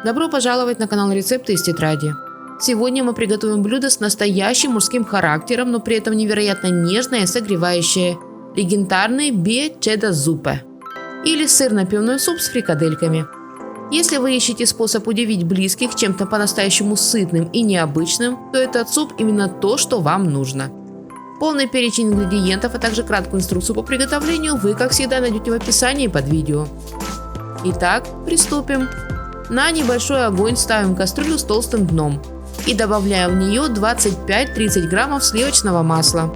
Добро пожаловать на канал Рецепты из тетради. Сегодня мы приготовим блюдо с настоящим мужским характером, но при этом невероятно нежное и согревающее. Легендарный бе-чеда-зуппе или сырно-пивной суп с фрикадельками. Если вы ищете способ удивить близких чем-то по-настоящему сытным и необычным, то этот суп именно то, что вам нужно. Полный перечень ингредиентов, а также краткую инструкцию по приготовлению вы, как всегда, найдете в описании под видео. Итак, приступим. На небольшой огонь ставим кастрюлю с толстым дном и добавляем в нее 25-30 граммов сливочного масла.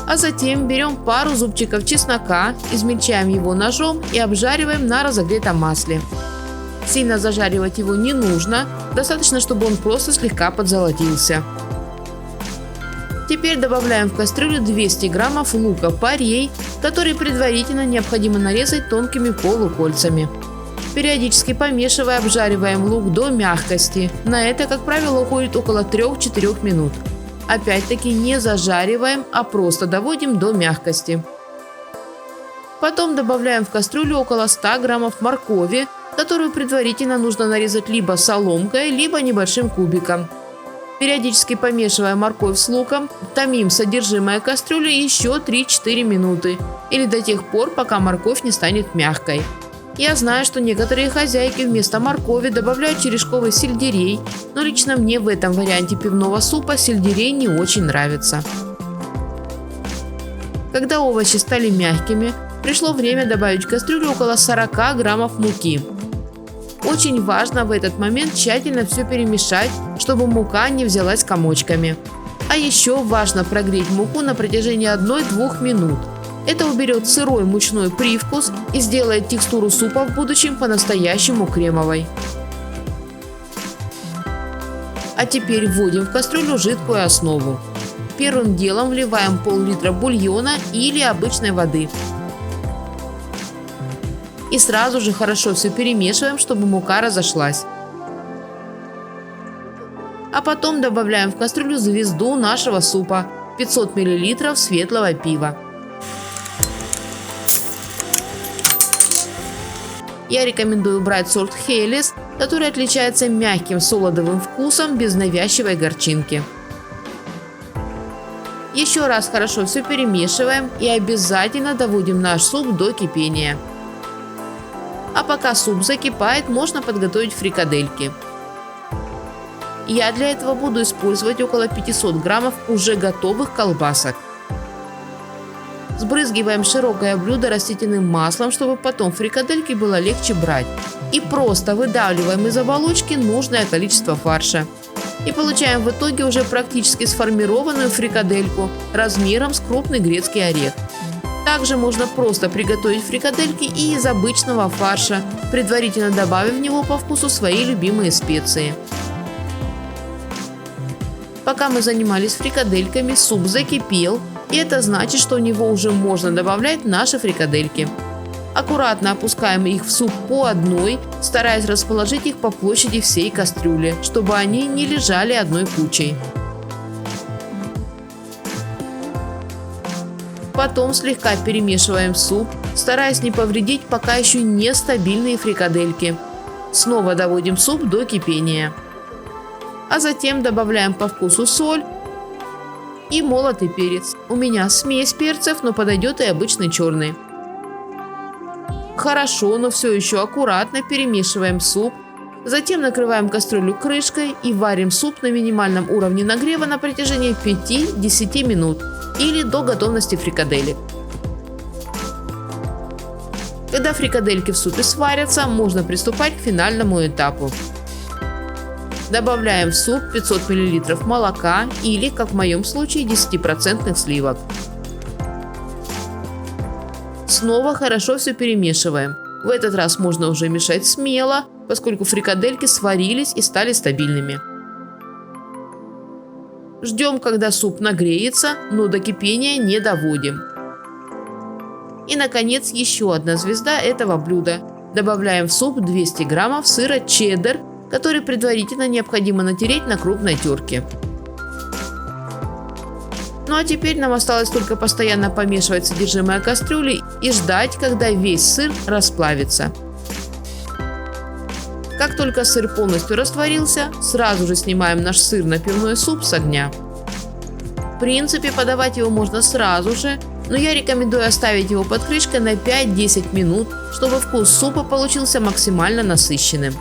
А затем берем пару зубчиков чеснока, измельчаем его ножом и обжариваем на разогретом масле. Сильно зажаривать его не нужно, достаточно, чтобы он просто слегка подзолотился. Теперь добавляем в кастрюлю 200 граммов лука-порей, который предварительно необходимо нарезать тонкими полукольцами. Периодически помешивая, обжариваем лук до мягкости. На это, как правило, уходит около 3-4 минут. Опять-таки не зажариваем, а просто доводим до мягкости. Потом добавляем в кастрюлю около 100 граммов моркови, которую предварительно нужно нарезать либо соломкой, либо небольшим кубиком. Периодически помешивая морковь с луком, томим содержимое кастрюли еще 3-4 минуты или до тех пор, пока морковь не станет мягкой. Я знаю, что некоторые хозяйки вместо моркови добавляют черешковый сельдерей, но лично мне в этом варианте пивного супа сельдерей не очень нравится. Когда овощи стали мягкими, пришло время добавить в кастрюлю около 40 граммов муки. Очень важно в этот момент тщательно все перемешать, чтобы мука не взялась комочками. А еще важно прогреть муку на протяжении 1-2 минут. Это уберет сырой мучной привкус и сделает текстуру супа в будущем по-настоящему кремовой. А теперь вводим в кастрюлю жидкую основу. Первым делом вливаем пол-литра бульона или обычной воды. И сразу же хорошо все перемешиваем, чтобы мука разошлась. А потом добавляем в кастрюлю звезду нашего супа – 500 мл светлого пива. Я рекомендую брать сорт Хелес, который отличается мягким солодовым вкусом без навязчивой горчинки. Еще раз хорошо все перемешиваем и обязательно доводим наш суп до кипения. А пока суп закипает, можно подготовить фрикадельки. Я для этого буду использовать около 500 граммов уже готовых колбасок. Сбрызгиваем широкое блюдо растительным маслом, чтобы потом фрикадельки было легче брать. И просто выдавливаем из оболочки нужное количество фарша. И получаем в итоге уже практически сформированную фрикадельку размером с крупный грецкий орех. Также можно просто приготовить фрикадельки и из обычного фарша, предварительно добавив в него по вкусу свои любимые специи. Пока мы занимались фрикадельками, суп закипел, и это значит, что в него уже можно добавлять наши фрикадельки. Аккуратно опускаем их в суп по одной, стараясь расположить их по площади всей кастрюли, чтобы они не лежали одной кучей. Потом слегка перемешиваем суп, стараясь не повредить пока еще нестабильные фрикадельки. Снова доводим суп до кипения. А затем добавляем по вкусу соль и молотый перец. У меня смесь перцев, но подойдет и обычный черный. Хорошо, но все еще аккуратно перемешиваем суп. Затем накрываем кастрюлю крышкой и варим суп на минимальном уровне нагрева на протяжении 5-10 минут или до готовности фрикаделек. Когда фрикадельки в супе сварятся, можно приступать к финальному этапу. Добавляем в суп 500 мл молока или, как в моем случае, 10% сливок. Снова хорошо все перемешиваем. В этот раз можно уже мешать смело, поскольку фрикадельки сварились и стали стабильными. Ждем, когда суп нагреется, но до кипения не доводим. И, наконец, еще одна звезда этого блюда. Добавляем в суп 200 граммов сыра чеддер, который предварительно необходимо натереть на крупной терке. Ну а теперь нам осталось только постоянно помешивать содержимое кастрюли и ждать, когда весь сыр расплавится. Как только сыр полностью растворился, сразу же снимаем наш сырно-пивной суп с огня. В принципе, подавать его можно сразу же, но я рекомендую оставить его под крышкой на 5-10 минут, чтобы вкус супа получился максимально насыщенным.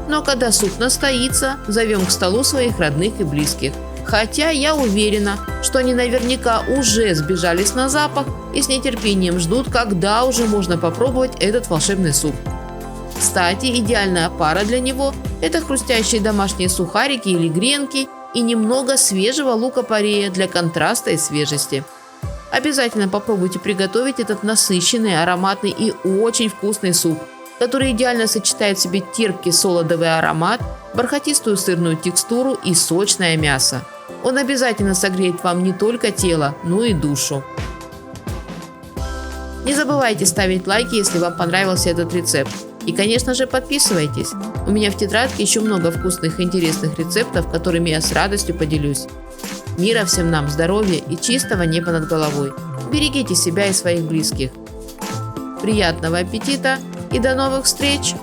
Но когда суп настоится, зовем к столу своих родных и близких. Хотя я уверена, что они наверняка уже сбежались на запах и с нетерпением ждут, когда уже можно попробовать этот волшебный суп. Кстати, идеальная пара для него – это хрустящие домашние сухарики или гренки и немного свежего лука-порея для контраста и свежести. Обязательно попробуйте приготовить этот насыщенный, ароматный и очень вкусный суп, который идеально сочетает в себе терпкий солодовый аромат, бархатистую сырную текстуру и сочное мясо. Он обязательно согреет вам не только тело, но и душу. Не забывайте ставить лайки, если вам понравился этот рецепт. И, конечно же, подписывайтесь. У меня в тетрадке еще много вкусных и интересных рецептов, которыми я с радостью поделюсь. Мира всем нам, здоровья и чистого неба над головой. Берегите себя и своих близких. Приятного аппетита и до новых встреч!